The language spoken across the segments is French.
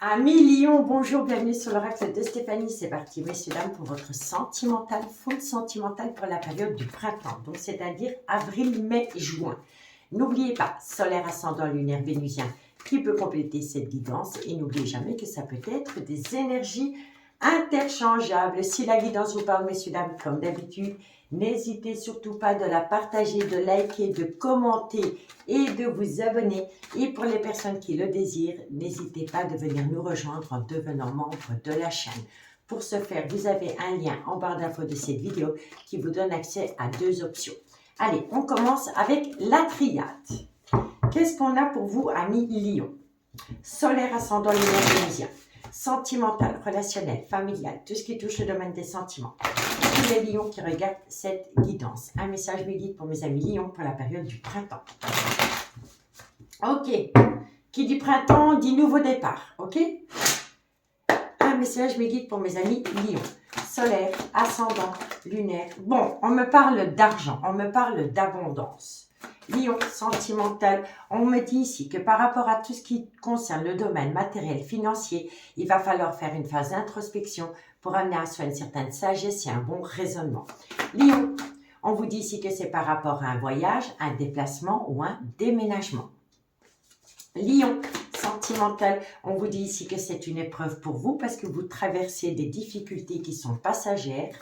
Amis Lion, bonjour, bienvenue sur l'oracle de Stéphanie. C'est parti, messieurs, dames, pour votre sentimental, faute sentimentale pour la période du printemps, donc c'est-à-dire avril, mai, juin. N'oubliez pas, solaire, ascendant, lunaire, vénusien, qui peut compléter cette guidance. Et n'oubliez jamais que ça peut être des énergies interchangeables. Si la guidance vous parle, messieurs, dames, comme d'habitude, n'hésitez surtout pas de la partager, de liker, de commenter et de vous abonner. Et pour les personnes qui le désirent, n'hésitez pas de venir nous rejoindre en devenant membre de la chaîne. Pour ce faire, vous avez un lien en barre d'infos de cette vidéo qui vous donne accès à deux options. Allez, on commence avec la triade. Qu'est-ce qu'on a pour vous, amis Lion? Solaire, ascendant, lunaire, vénusien. Sentimental, relationnel, familial, tout ce qui touche le domaine des sentiments. Tous les lions qui regardent cette guidance. Un message me guide pour mes amis lions pour la période du printemps. Ok. Qui dit printemps dit nouveau départ. Ok. Un message me guide pour mes amis lions. Solaire, ascendant, lunaire. Bon, on me parle d'argent, on me parle d'abondance. Lion, sentimental, on me dit ici que par rapport à tout ce qui concerne le domaine matériel, financier, il va falloir faire une phase d'introspection pour amener à soi une certaine sagesse et un bon raisonnement. Lion, on vous dit ici que c'est par rapport à un voyage, un déplacement ou un déménagement. Lion, sentimental, on vous dit ici que c'est une épreuve pour vous parce que vous traversez des difficultés qui sont passagères.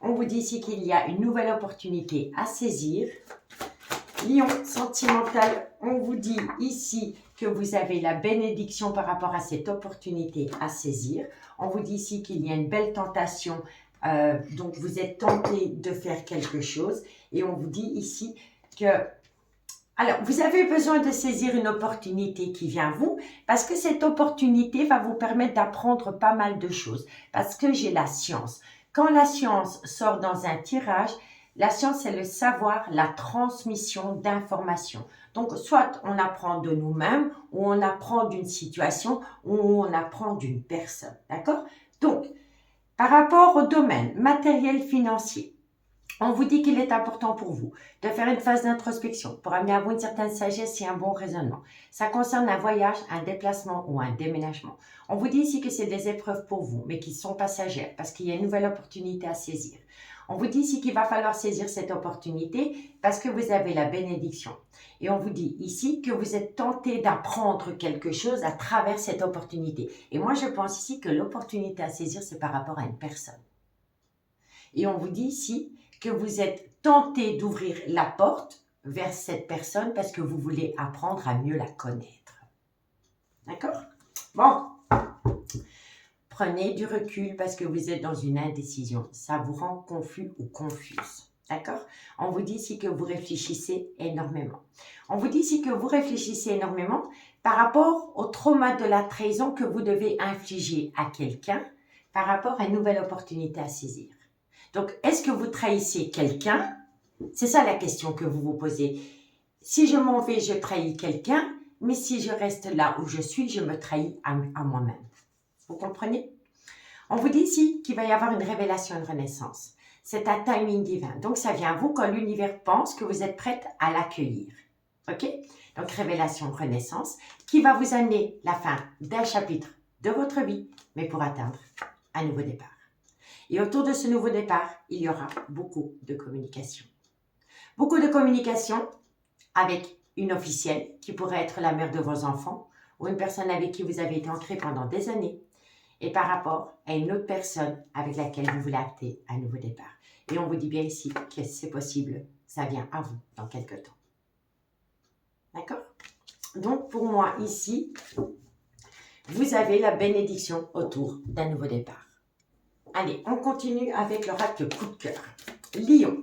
On vous dit ici qu'il y a une nouvelle opportunité à saisir. Lion, sentimental, on vous dit ici que vous avez la bénédiction par rapport à cette opportunité à saisir. On vous dit ici qu'il y a une belle tentation, donc vous êtes tenté de faire quelque chose. Et on vous dit ici que, alors, vous avez besoin de saisir une opportunité qui vient à vous, parce que cette opportunité va vous permettre d'apprendre pas mal de choses. Parce que j'ai la science. Quand la science sort dans un tirage, la science, c'est le savoir, la transmission d'informations. Donc, soit on apprend de nous-mêmes, ou on apprend d'une situation, ou on apprend d'une personne. D'accord? Donc, par rapport au domaine matériel financier, on vous dit qu'il est important pour vous de faire une phase d'introspection pour amener à vous une certaine sagesse et un bon raisonnement. Ça concerne un voyage, un déplacement ou un déménagement. On vous dit ici que c'est des épreuves pour vous, mais qui sont passagères parce qu'il y a une nouvelle opportunité à saisir. On vous dit ici qu'il va falloir saisir cette opportunité parce que vous avez la bénédiction. Et on vous dit ici que vous êtes tenté d'apprendre quelque chose à travers cette opportunité. Et moi, je pense ici que l'opportunité à saisir, c'est par rapport à une personne. Et on vous dit ici que vous êtes tenté d'ouvrir la porte vers cette personne parce que vous voulez apprendre à mieux la connaître. D'accord? Bon. Prenez du recul parce que vous êtes dans une indécision. Ça vous rend confus ou confuse. D'accord? On vous dit ici que vous réfléchissez énormément. On vous dit ici que vous réfléchissez énormément par rapport au trauma de la trahison que vous devez infliger à quelqu'un par rapport à une nouvelle opportunité à saisir. Donc, est-ce que vous trahissez quelqu'un? C'est ça la question que vous vous posez. Si je m'en vais, je trahis quelqu'un, mais si je reste là où je suis, je me trahis à moi-même. Vous comprenez? On vous dit ici qu'il va y avoir une révélation, une renaissance. C'est un timing divin. Donc, ça vient à vous quand l'univers pense que vous êtes prête à l'accueillir. OK? Donc, révélation, renaissance, qui va vous amener la fin d'un chapitre de votre vie, mais pour atteindre un nouveau départ. Et autour de ce nouveau départ, il y aura beaucoup de communication. Beaucoup de communication avec une officielle qui pourrait être la mère de vos enfants ou une personne avec qui vous avez été ancré pendant des années et par rapport à une autre personne avec laquelle vous voulez acter un nouveau départ. Et on vous dit bien ici que c'est possible, ça vient à vous dans quelques temps. D'accord? Donc pour moi ici, vous avez la bénédiction autour d'un nouveau départ. Allez, on continue avec l'oracle coup de cœur. Lion,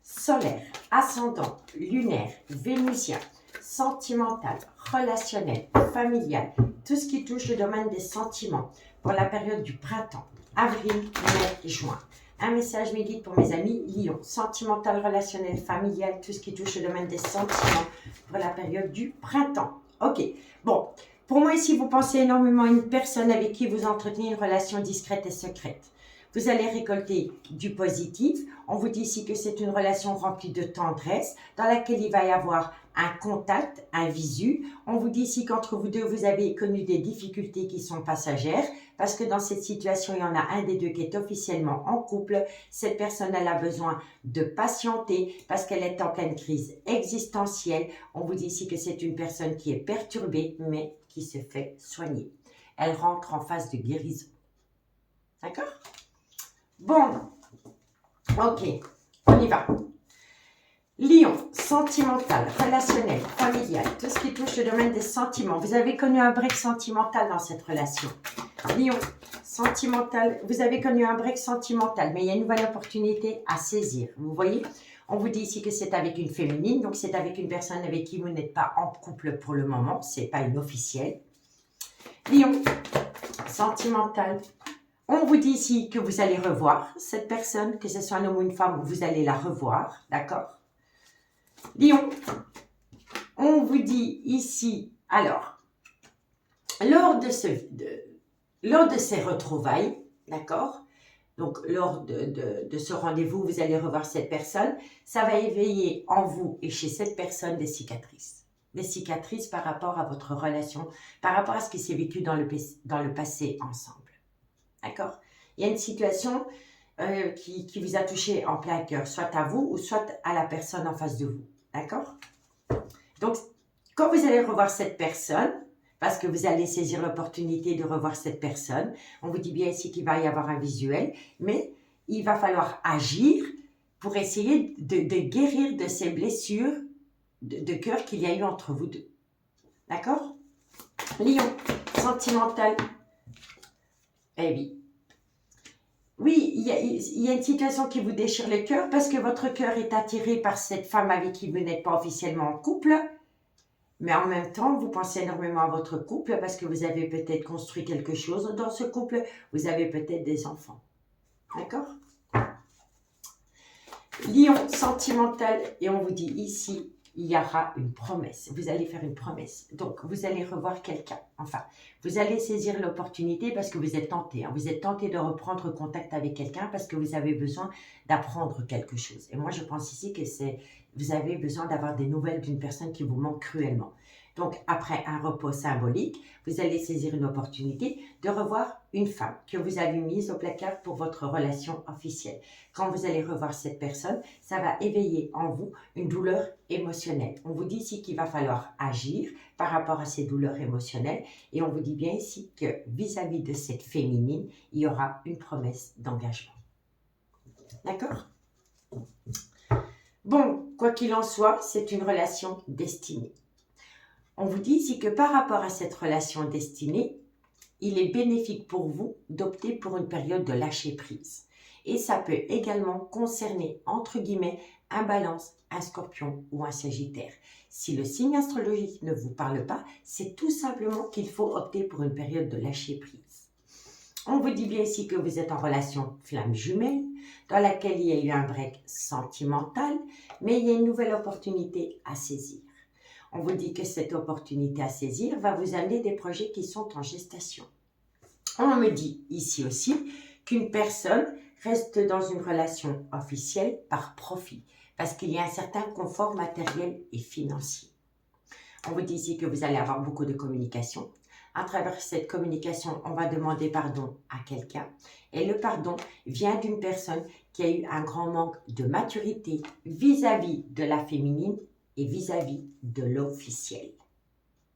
solaire, ascendant, lunaire, vénusien, sentimental, relationnel, familial, tout ce qui touche le domaine des sentiments pour la période du printemps, avril, mai, juin. Un message me guide pour mes amis Lion, sentimental, relationnel, familial, tout ce qui touche le domaine des sentiments pour la période du printemps. Ok, bon, pour moi ici, vous pensez énormément à une personne avec qui vous entretenez une relation discrète et secrète. Vous allez récolter du positif. On vous dit ici que c'est une relation remplie de tendresse dans laquelle il va y avoir un contact, un visu. On vous dit ici qu'entre vous deux, vous avez connu des difficultés qui sont passagères parce que dans cette situation, il y en a un des deux qui est officiellement en couple. Cette personne, elle a besoin de patienter parce qu'elle est en pleine crise existentielle. On vous dit ici que c'est une personne qui est perturbée mais qui se fait soigner. Elle rentre en phase de guérison. D'accord? Bon, ok, on y va. Lion, sentimental, relationnel, familial, tout ce qui touche le domaine des sentiments. Vous avez connu un break sentimental dans cette relation. Lion, sentimental, vous avez connu un break sentimental, mais il y a une nouvelle opportunité à saisir. Vous voyez, on vous dit ici que c'est avec une féminine, donc c'est avec une personne avec qui vous n'êtes pas en couple pour le moment, c'est pas une officielle. Lion, sentimental. On vous dit ici que vous allez revoir cette personne, que ce soit un homme ou une femme, vous allez la revoir, d'accord? Lion, on vous dit ici, alors, lors de ces retrouvailles, d'accord? Donc, lors de ce rendez-vous, vous allez revoir cette personne. Ça va éveiller en vous et chez cette personne des cicatrices. Des cicatrices par rapport à votre relation, par rapport à ce qui s'est vécu dans le passé ensemble. D'accord? Il y a une situation qui vous a touché en plein cœur, soit à vous ou soit à la personne en face de vous. D'accord? Donc, quand vous allez revoir cette personne, parce que vous allez saisir l'opportunité de revoir cette personne, on vous dit bien ici qu'il va y avoir un visuel, mais il va falloir agir pour essayer de guérir de ces blessures de cœur qu'il y a eu entre vous deux. D'accord? Lion, sentimental. Eh oui. Oui, il y a une situation qui vous déchire le cœur parce que votre cœur est attiré par cette femme avec qui vous n'êtes pas officiellement en couple. Mais en même temps, vous pensez énormément à votre couple parce que vous avez peut-être construit quelque chose dans ce couple. Vous avez peut-être des enfants. D'accord? Lion, sentimental. Et on vous dit ici, il y aura une promesse. Vous allez faire une promesse. Donc, vous allez revoir quelqu'un. Enfin, vous allez saisir l'opportunité parce que vous êtes tenté. Hein. Vous êtes tenté de reprendre contact avec quelqu'un parce que vous avez besoin d'apprendre quelque chose. Et moi, je pense ici que vous avez besoin d'avoir des nouvelles d'une personne qui vous manque cruellement. Donc, après un repos symbolique, vous allez saisir une opportunité de revoir une femme que vous avez mise au placard pour votre relation officielle. Quand vous allez revoir cette personne, ça va éveiller en vous une douleur émotionnelle. On vous dit ici qu'il va falloir agir par rapport à ces douleurs émotionnelles et on vous dit bien ici que vis-à-vis de cette féminine, il y aura une promesse d'engagement. D'accord? Bon, quoi qu'il en soit, c'est une relation destinée. On vous dit ici que par rapport à cette relation destinée, il est bénéfique pour vous d'opter pour une période de lâcher prise. Et ça peut également concerner, entre guillemets, un Balance, un Scorpion ou un Sagittaire. Si le signe astrologique ne vous parle pas, c'est tout simplement qu'il faut opter pour une période de lâcher prise. On vous dit bien ici que vous êtes en relation flamme jumelle, dans laquelle il y a eu un break sentimental, mais il y a une nouvelle opportunité à saisir. On vous dit que cette opportunité à saisir va vous amener des projets qui sont en gestation. On me dit ici aussi qu'une personne reste dans une relation officielle par profit, parce qu'il y a un certain confort matériel et financier. On vous dit ici que vous allez avoir beaucoup de communication. À travers cette communication, on va demander pardon à quelqu'un. Et le pardon vient d'une personne qui a eu un grand manque de maturité vis-à-vis de la féminine et vis-à-vis de l'officiel.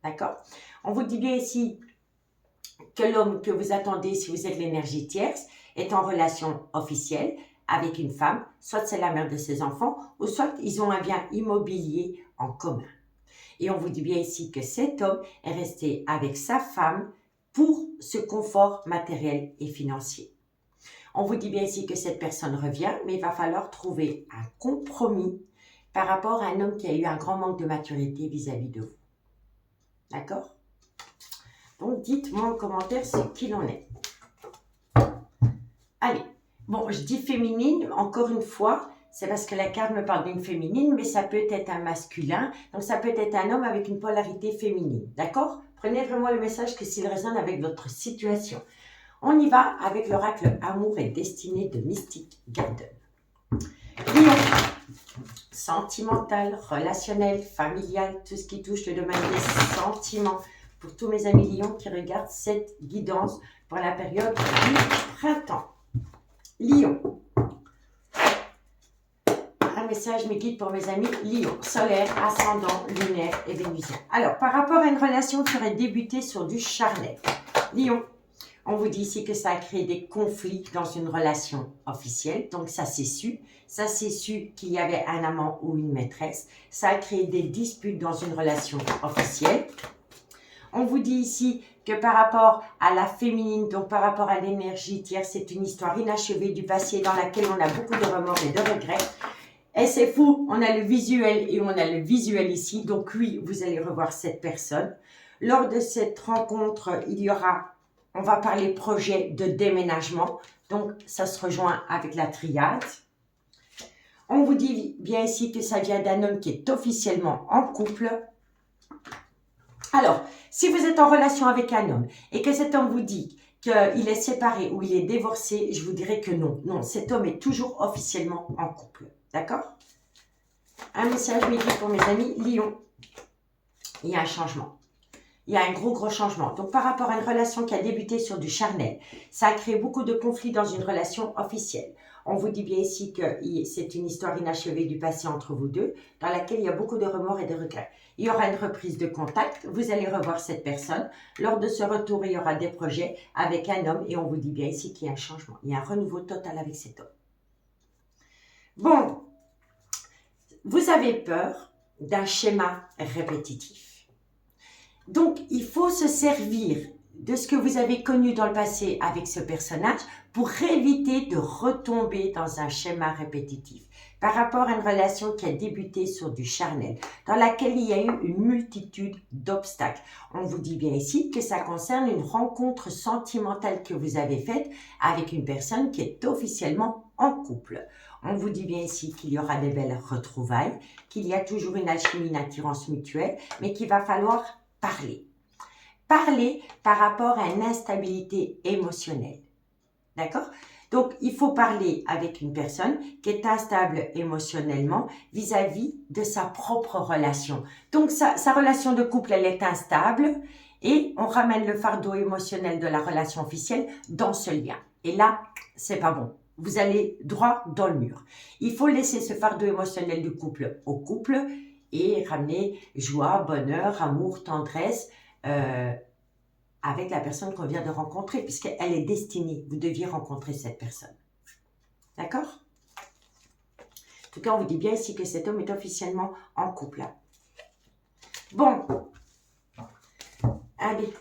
D'accord? On vous dit bien ici que l'homme que vous attendez, si vous êtes l'énergie tierce, est en relation officielle avec une femme, soit c'est la mère de ses enfants, ou soit ils ont un bien immobilier en commun. Et on vous dit bien ici que cet homme est resté avec sa femme pour ce confort matériel et financier. On vous dit bien ici que cette personne revient, mais il va falloir trouver un compromis par rapport à un homme qui a eu un grand manque de maturité vis-à-vis de vous. D'accord? Donc, dites-moi en commentaire ce qu'il en est. Allez, bon, je dis féminine, encore une fois, c'est parce que la carte me parle d'une féminine, mais ça peut être un masculin, donc ça peut être un homme avec une polarité féminine. D'accord? Prenez vraiment le message que s'il résonne avec votre situation. On y va avec l'oracle Amour et Destinée de Mystic Garden. Lion, sentimental, relationnel, familial, tout ce qui touche le domaine des sentiments. Pour tous mes amis Lions qui regardent cette guidance pour la période du printemps. Lion. Un message me guide pour mes amis Lion, solaire, ascendant, lunaire et vénusien. Alors, par rapport à une relation qui aurait débuté sur du charnel. Lion, on vous dit ici que ça a créé des conflits dans une relation officielle. Donc, ça s'est su. Ça s'est su qu'il y avait un amant ou une maîtresse. Ça a créé des disputes dans une relation officielle. On vous dit ici que par rapport à la féminine, donc par rapport à l'énergie tierce, c'est une histoire inachevée du passé dans laquelle on a beaucoup de remords et de regrets. Et c'est fou, on a le visuel et on a le visuel ici. Donc oui, vous allez revoir cette personne. Lors de cette rencontre, il y aura, on va parler projet de déménagement. Donc ça se rejoint avec la triade. On vous dit bien ici que ça vient d'un homme qui est officiellement en couple. Alors, si vous êtes en relation avec un homme et que cet homme vous dit qu'il est séparé ou il est divorcé, je vous dirais que non. Non, cet homme est toujours officiellement en couple. D'accord? Un message médical pour mes amis Lion. Il y a un changement. Il y a un gros changement. Donc, par rapport à une relation qui a débuté sur du charnel, ça a créé beaucoup de conflits dans une relation officielle. On vous dit bien ici que c'est une histoire inachevée du passé entre vous deux, dans laquelle il y a beaucoup de remords et de regrets. Il y aura une reprise de contact. Vous allez revoir cette personne. Lors de ce retour, il y aura des projets avec un homme et on vous dit bien ici qu'il y a un changement. Il y a un renouveau total avec cet homme. Bon, vous avez peur d'un schéma répétitif. Donc, il faut se servir de ce que vous avez connu dans le passé avec ce personnage pour éviter de retomber dans un schéma répétitif par rapport à une relation qui a débuté sur du charnel, dans laquelle il y a eu une multitude d'obstacles. On vous dit bien ici que ça concerne une rencontre sentimentale que vous avez faite avec une personne qui est officiellement en couple. On vous dit bien ici qu'il y aura des belles retrouvailles, qu'il y a toujours une alchimie, une attirance mutuelle, mais qu'il va falloir parler. Parler par rapport à une instabilité émotionnelle. D'accord? Donc, il faut parler avec une personne qui est instable émotionnellement vis-à-vis de sa propre relation. Donc, sa relation de couple, elle est instable et on ramène le fardeau émotionnel de la relation officielle dans ce lien. Et là, c'est pas bon. Vous allez droit dans le mur. Il faut laisser ce fardeau émotionnel du couple au couple et ramener joie, bonheur, amour, tendresse avec la personne qu'on vient de rencontrer, puisqu'elle est destinée. Vous deviez rencontrer cette personne. D'accord? En tout cas, on vous dit bien ici que cet homme est officiellement en couple. Bon. Allez,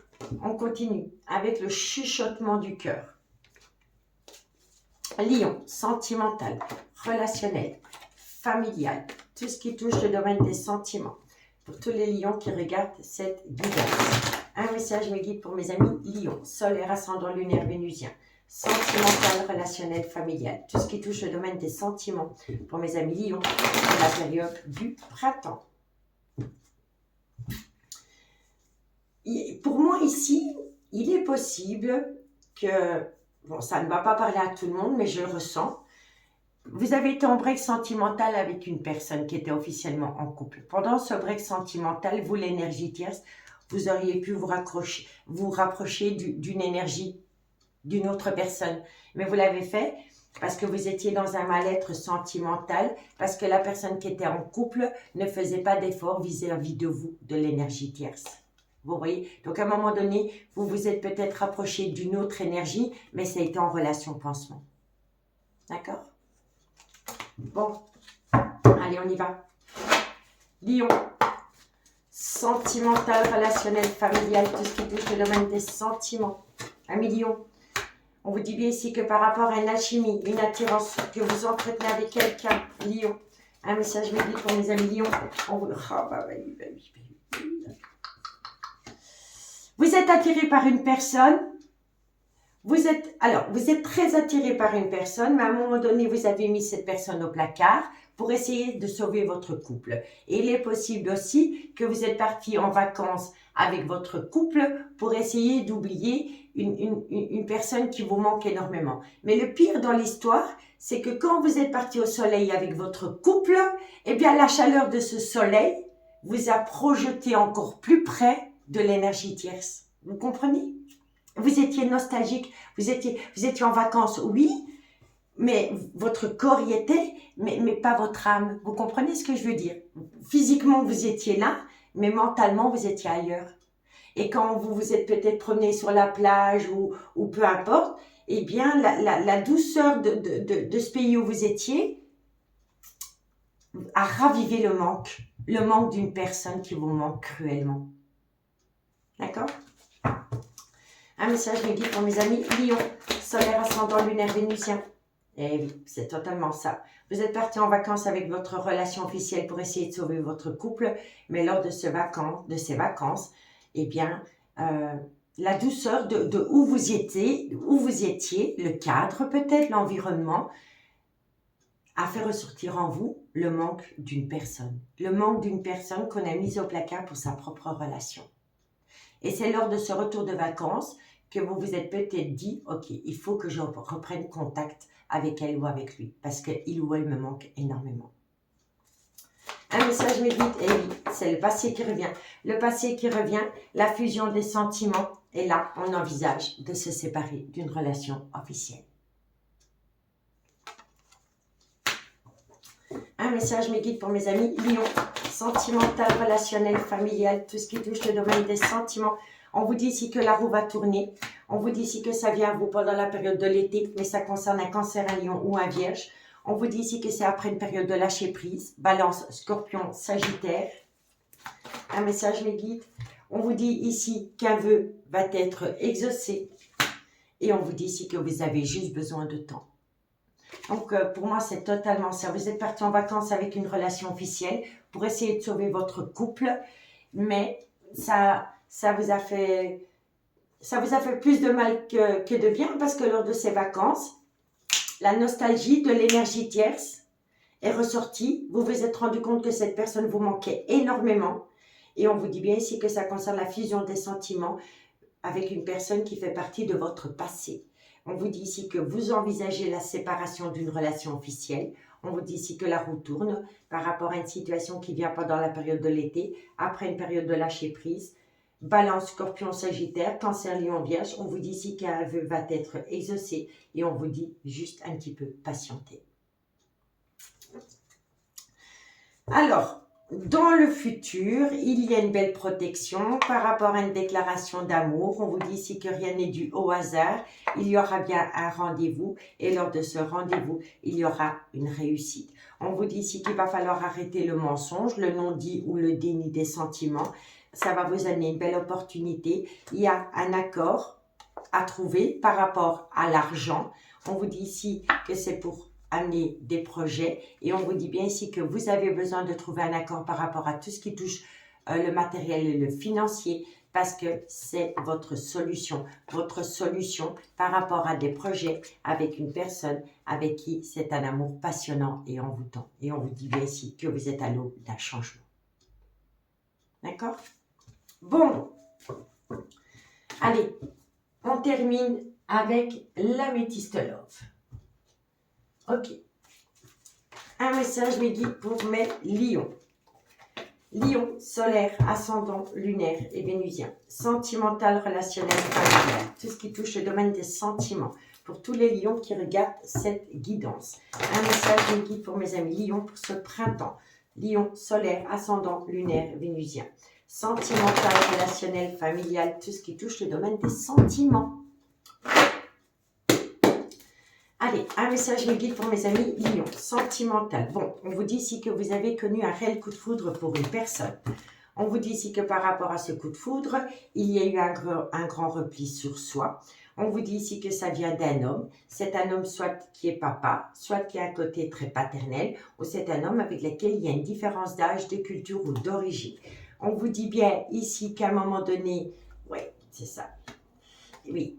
on continue avec le chuchotement du cœur. Lion, sentimental, relationnel, familial, tout ce qui touche le domaine des sentiments. Pour tous les lions qui regardent cette guidance. Un message me guide pour mes amis Lion, solaire, ascendant, lunaire, vénusien, sentimental, relationnel, familial. Tout ce qui touche le domaine des sentiments pour mes amis Lion dans la période du printemps. Pour moi ici, il est possible que, bon, ça ne va pas parler à tout le monde, mais je le ressens. Vous avez été en break sentimental avec une personne qui était officiellement en couple. Pendant ce break sentimental, vous, l'énergie tierce, vous auriez pu vous rapprocher d'une énergie d'une autre personne. Mais vous l'avez fait parce que vous étiez dans un mal-être sentimental, parce que la personne qui était en couple ne faisait pas d'effort vis-à-vis de vous, de l'énergie tierce. Vous voyez? Donc, à un moment donné, vous vous êtes peut-être rapproché d'une autre énergie, mais ça a été en relation pansement. D'accord? Bon. Allez, on y va. Lion. Sentimental, relationnel, familial, tout ce qui touche le domaine des sentiments. Amis Lion. On vous dit bien ici que par rapport à une alchimie, une attirance que vous entretenez avec quelqu'un, Lion. Un message me dit pour mes amis Lion. Vous êtes attiré par une personne. Vous êtes très attiré par une personne, mais à un moment donné, vous avez mis cette personne au placard pour essayer de sauver votre couple. Et il est possible aussi que vous êtes parti en vacances avec votre couple pour essayer d'oublier une personne qui vous manque énormément. Mais le pire dans l'histoire, c'est que quand vous êtes parti au soleil avec votre couple, eh bien la chaleur de ce soleil vous a projeté encore plus près de l'énergie tierce. Vous comprenez? Vous étiez nostalgique, vous étiez en vacances, oui, mais votre corps y était, mais pas votre âme. Vous comprenez ce que je veux dire? Physiquement, vous étiez là, mais mentalement, vous étiez ailleurs. Et quand vous vous êtes peut-être promené sur la plage ou peu importe, eh bien, la douceur de ce pays où vous étiez a ravivé le manque d'une personne qui vous manque cruellement. D'accord? Un message me dit pour mes amis Lion, solaire ascendant lunaire vénusien. Eh oui, c'est totalement ça. Vous êtes parti en vacances avec votre relation officielle pour essayer de sauver votre couple, mais lors de ces vacances, eh bien, la douceur de où vous étiez, le cadre peut-être, l'environnement, a fait ressortir en vous le manque d'une personne. Le manque d'une personne qu'on a mise au placard pour sa propre relation. Et c'est lors de ce retour de vacances que vous vous êtes peut-être dit, ok, il faut que je reprenne contact avec elle ou avec lui, parce qu'il ou elle me manque énormément. Un message me dit, eh oui, c'est le passé qui revient. Le passé qui revient, la fusion des sentiments, et là, on envisage de se séparer d'une relation officielle. Un message me guide pour mes amis Lion, sentimental, relationnel, familial, tout ce qui touche le domaine des sentiments. On vous dit ici que la roue va tourner. On vous dit ici que ça vient à vous pendant la période de l'été, mais ça concerne un cancer, un lion ou un vierge. On vous dit ici que c'est après une période de lâcher prise. Balance, scorpion, sagittaire. Un message me guide. On vous dit ici qu'un vœu va être exaucé. Et on vous dit ici que vous avez juste besoin de temps. Donc, pour moi, c'est totalement ça. Vous êtes parti en vacances avec une relation officielle pour essayer de sauver votre couple, mais ça vous a fait plus de mal que de bien, parce que lors de ces vacances, la nostalgie de l'énergie tierce est ressortie. Vous vous êtes rendu compte que cette personne vous manquait énormément. Et on vous dit bien ici que ça concerne la fusion des sentiments avec une personne qui fait partie de votre passé. On vous dit ici que vous envisagez la séparation d'une relation officielle. On vous dit ici que la roue tourne par rapport à une situation qui vient pendant la période de l'été, après une période de lâcher prise. Balance, scorpion, sagittaire, cancer, lion, vierge. On vous dit ici qu'un vœu va être exaucé et on vous dit juste un petit peu patienter. Alors, dans le futur, il y a une belle protection par rapport à une déclaration d'amour. On vous dit ici que rien n'est dû au hasard. Il y aura bien un rendez-vous et lors de ce rendez-vous, il y aura une réussite. On vous dit ici qu'il va falloir arrêter le mensonge, le non-dit ou le déni des sentiments. Ça va vous amener une belle opportunité. Il y a un accord à trouver par rapport à l'argent. On vous dit ici que c'est pour amener des projets et on vous dit bien ici que vous avez besoin de trouver un accord par rapport à tout ce qui touche le matériel et le financier, parce que c'est votre solution par rapport à des projets avec une personne avec qui c'est un amour passionnant et envoûtant. Et on vous dit bien ici que vous êtes à l'aube d'un changement. D'accord? Bon, allez, on termine avec l'améthyste love. Ok. Un message me guide pour mes lions. Lion, solaire, ascendant, lunaire et vénusien. Sentimental, relationnel, familial. Tout ce qui touche le domaine des sentiments. Pour tous les lions qui regardent cette guidance. Un message me guide pour mes amis lions pour ce printemps. Lion, solaire, ascendant, lunaire, vénusien. Sentimental, relationnel, familial. Tout ce qui touche le domaine des sentiments. Allez, un message me guide pour mes amis Lion, sentimental. Bon, on vous dit ici que vous avez connu un réel coup de foudre pour une personne. On vous dit ici que par rapport à ce coup de foudre, il y a eu un grand repli sur soi. On vous dit ici que ça vient d'un homme. C'est un homme soit qui est papa, soit qui a un côté très paternel, ou c'est un homme avec lequel il y a une différence d'âge, de culture ou d'origine. On vous dit bien ici qu'à un moment donné, oui, c'est ça, oui.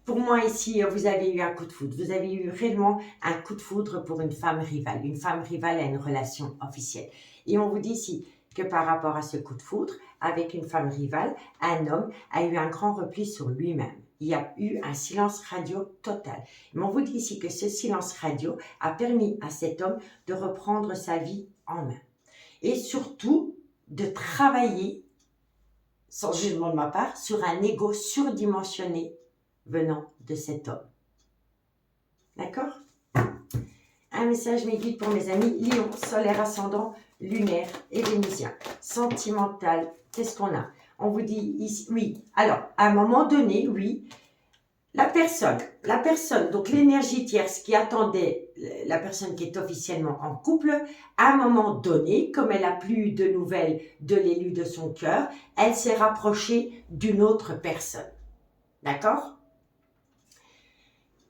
Pour moi, ici, vous avez eu un coup de foudre. Vous avez eu réellement un coup de foudre pour une femme rivale. Une femme rivale a une relation officielle. Et on vous dit ici que par rapport à ce coup de foudre, avec une femme rivale, un homme a eu un grand repli sur lui-même. Il y a eu un silence radio total. Mais on vous dit ici que ce silence radio a permis à cet homme de reprendre sa vie en main. Et surtout, de travailler, sans jugement de ma part, sur un ego surdimensionné venant de cet homme. D'accord? Un message mes guides pour mes amis Lion, solaire ascendant, lunaire et vénusien. Sentimental, qu'est-ce qu'on a? On vous dit ici, oui. Alors, à un moment donné, oui, la personne, donc l'énergie tierce qui attendait la personne qui est officiellement en couple, à un moment donné, comme elle n'a plus de nouvelles de l'élu de son cœur, elle s'est rapprochée d'une autre personne. D'accord?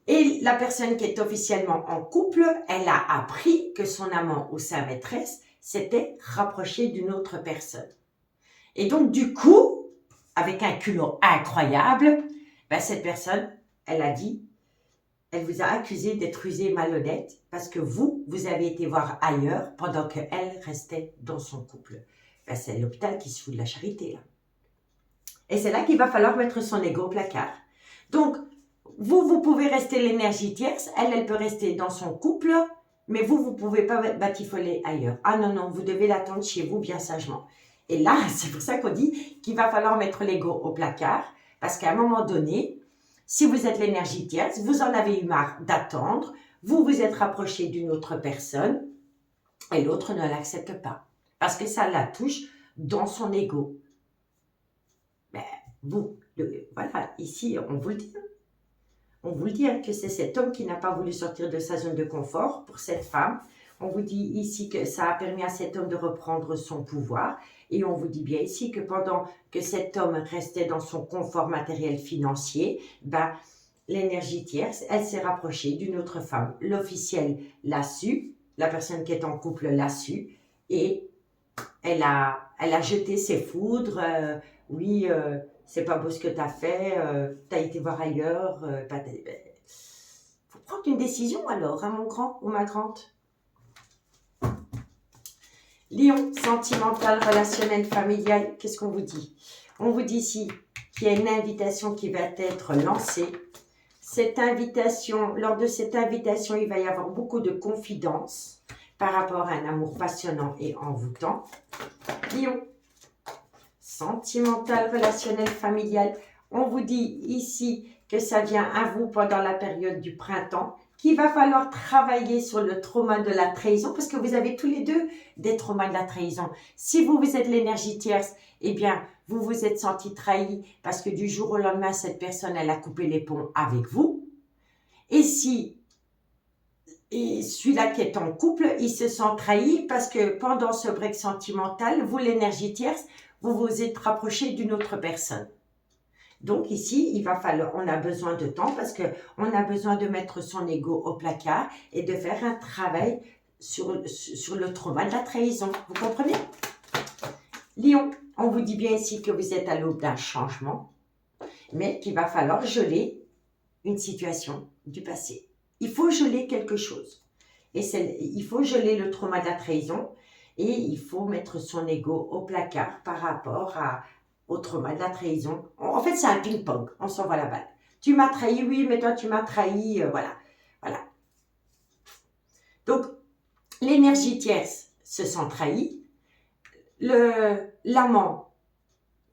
Et la personne qui est officiellement en couple, elle a appris que son amant ou sa maîtresse s'était rapproché d'une autre personne. Et donc, du coup, avec un culot incroyable, ben, cette personne, elle a dit, elle vous a accusé d'être rusé et malhonnête parce que vous avez été voir ailleurs pendant qu'elle restait dans son couple. Ben, c'est l'hôpital qui se fout de la charité, là. Et c'est là qu'il va falloir mettre son ego au placard. Donc, vous pouvez rester l'énergie tierce, elle peut rester dans son couple, mais vous ne pouvez pas batifoler ailleurs. Ah non, vous devez l'attendre chez vous bien sagement. Et là, c'est pour ça qu'on dit qu'il va falloir mettre l'ego au placard, parce qu'à un moment donné, si vous êtes l'énergie tierce, vous en avez eu marre d'attendre, vous vous êtes rapproché d'une autre personne, et l'autre ne l'accepte pas, parce que ça la touche dans son ego. Ben, voilà, ici, on vous le dit. On vous le dit que c'est cet homme qui n'a pas voulu sortir de sa zone de confort pour cette femme. On vous dit ici que ça a permis à cet homme de reprendre son pouvoir. Et on vous dit bien ici que pendant que cet homme restait dans son confort matériel financier, ben, l'énergie tierce, elle s'est rapprochée d'une autre femme. L'officiel l'a su, la personne qui est en couple l'a su, et elle a jeté ses foudres. C'est pas beau ce que tu as fait, tu as été voir ailleurs. Faut prendre une décision alors, hein, mon grand ou ma grande. Lion, sentimental, relationnel, familial, qu'est-ce qu'on vous dit? On vous dit ici qu'il y a une invitation qui va être lancée. Cette invitation, lors de cette invitation, il va y avoir beaucoup de confidence par rapport à un amour passionnant et envoûtant. Lion, sentimental, relationnel, familial. On vous dit ici que ça vient à vous pendant la période du printemps, qu'il va falloir travailler sur le trauma de la trahison, parce que vous avez tous les deux des traumas de la trahison. Si vous êtes l'énergie tierce, eh bien, vous vous êtes senti trahi parce que du jour au lendemain, cette personne, elle a coupé les ponts avec vous. Et celui-là qui est en couple, il se sent trahi parce que pendant ce break sentimental, vous, l'énergie tierce, vous vous êtes rapproché d'une autre personne. Donc ici, il va falloir, on a besoin de temps parce qu'on a besoin de mettre son ego au placard et de faire un travail sur le trauma de la trahison. Vous comprenez? Lion, on vous dit bien ici que vous êtes à l'aube d'un changement, mais qu'il va falloir geler une situation du passé. Il faut geler quelque chose. Et il faut geler le trauma de la trahison et il faut mettre son ego au placard par rapport au trauma de la trahison. En fait, c'est un ping-pong. On s'envoie la balle. Tu m'as trahi, oui, mais toi, tu m'as trahi. Voilà. Donc, l'énergie tierce se sent trahie. L'amant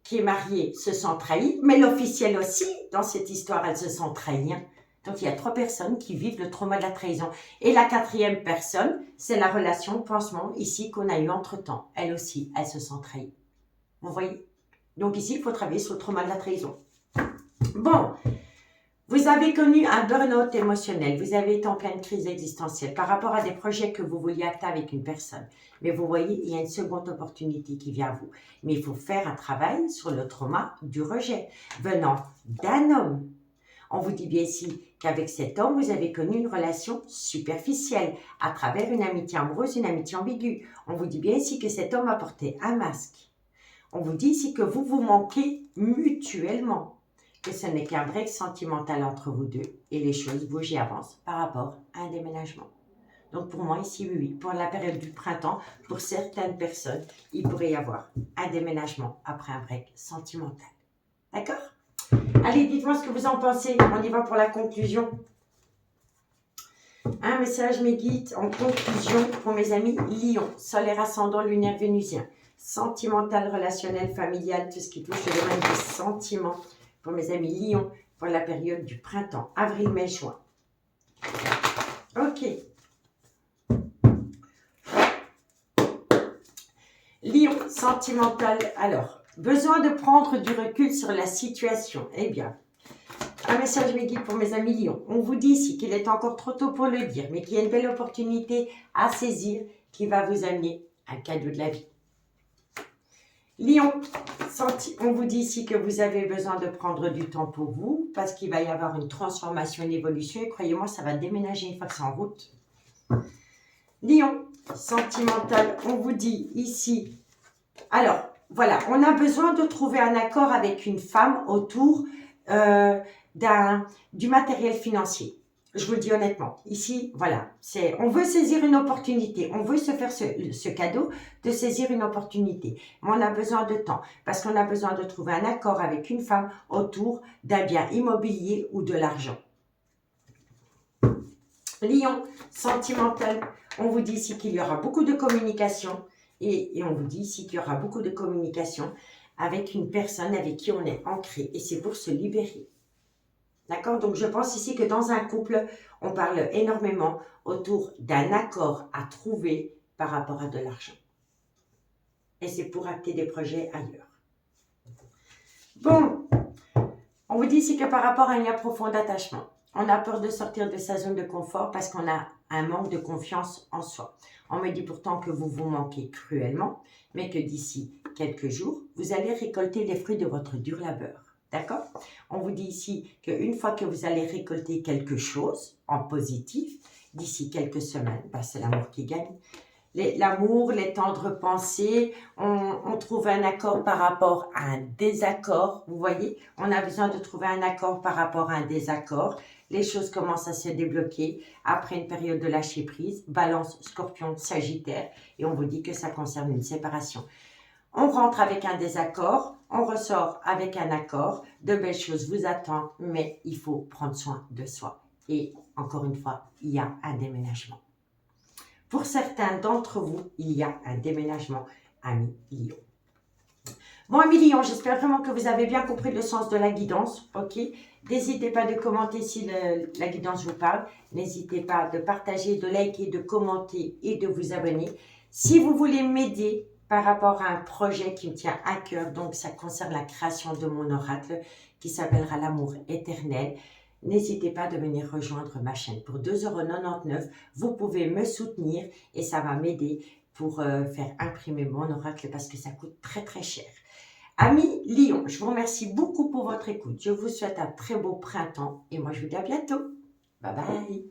qui est marié se sent trahi, mais l'officiel aussi, dans cette histoire, elle se sent trahie. Donc, il y a 3 personnes qui vivent le trauma de la trahison. Et la 4e personne, c'est la relation pansement ici qu'on a eu entre-temps. Elle aussi, elle se sent trahie. Vous voyez? Donc ici, il faut travailler sur le trauma de la trahison. Bon, vous avez connu un burn-out émotionnel. Vous avez été en pleine crise existentielle par rapport à des projets que vous vouliez acter avec une personne. Mais vous voyez, il y a une seconde opportunité qui vient à vous. Mais il faut faire un travail sur le trauma du rejet venant d'un homme. On vous dit bien ici qu'avec cet homme, vous avez connu une relation superficielle à travers une amitié amoureuse, une amitié ambiguë. On vous dit bien ici que cet homme a porté un masque. On vous dit ici que vous vous manquez mutuellement, que ce n'est qu'un break sentimental entre vous deux et les choses bougent et avancent par rapport à un déménagement. Donc pour moi ici, oui, oui, pour la période du printemps, pour certaines personnes, il pourrait y avoir un déménagement après un break sentimental. D'accord? Allez, dites-moi ce que vous en pensez. On y va pour la conclusion. Un message, mes guides, en conclusion pour mes amis Lion, solaire ascendant lunaire vénusien, sentimental, relationnel, familial, tout ce qui touche le domaine des sentiments pour mes amis Lion pour la période du printemps, avril, mai, juin. Ok. Lion, sentimental. Alors, besoin de prendre du recul sur la situation. Eh bien, un message mes guides pour mes amis Lion. On vous dit ici qu'il est encore trop tôt pour le dire, mais qu'il y a une belle opportunité à saisir qui va vous amener un cadeau de la vie. Lion, on vous dit ici que vous avez besoin de prendre du temps pour vous parce qu'il va y avoir une transformation, une évolution et croyez-moi, ça va déménager une fois que c'est en route. Lion, sentimental, on vous dit ici, alors voilà, on a besoin de trouver un accord avec une femme autour du matériel financier. Je vous le dis honnêtement, ici, voilà, on veut saisir une opportunité, on veut se faire ce cadeau de saisir une opportunité. Mais on a besoin de temps, parce qu'on a besoin de trouver un accord avec une femme autour d'un bien immobilier ou de l'argent. Lion, sentimental, on vous dit ici qu'il y aura beaucoup de communication, et on vous dit ici qu'il y aura beaucoup de communication avec une personne avec qui on est ancré, et c'est pour se libérer. D'accord? Donc, je pense ici que dans un couple, on parle énormément autour d'un accord à trouver par rapport à de l'argent. Et c'est pour acter des projets ailleurs. Bon, on vous dit ici que par rapport à un lien profond d'attachement, on a peur de sortir de sa zone de confort parce qu'on a un manque de confiance en soi. On me dit pourtant que vous vous manquez cruellement, mais que d'ici quelques jours, vous allez récolter les fruits de votre dur labeur. D'accord? On vous dit ici qu'une fois que vous allez récolter quelque chose en positif, d'ici quelques semaines, c'est l'amour qui gagne. L'amour, les tendres pensées, on trouve un accord par rapport à un désaccord. Vous voyez, on a besoin de trouver un accord par rapport à un désaccord. Les choses commencent à se débloquer après une période de lâcher prise. Balance, Scorpion, Sagittaire. Et on vous dit que ça concerne une séparation. On rentre avec un désaccord, on ressort avec un accord, de belles choses vous attendent, mais il faut prendre soin de soi. Et encore une fois, il y a un déménagement. Pour certains d'entre vous, il y a un déménagement, amis Lion. Bon, amis Lion, j'espère vraiment que vous avez bien compris le sens de la guidance, ok? N'hésitez pas de commenter si la guidance vous parle. N'hésitez pas de partager, de liker, de commenter et de vous abonner. Si vous voulez m'aider par rapport à un projet qui me tient à cœur, donc ça concerne la création de mon oracle qui s'appellera l'amour éternel, n'hésitez pas de venir rejoindre ma chaîne. Pour 2,99 €, vous pouvez me soutenir et ça va m'aider pour faire imprimer mon oracle parce que ça coûte très très cher. Amis Lion, je vous remercie beaucoup pour votre écoute. Je vous souhaite un très beau printemps et moi je vous dis à bientôt. Bye bye.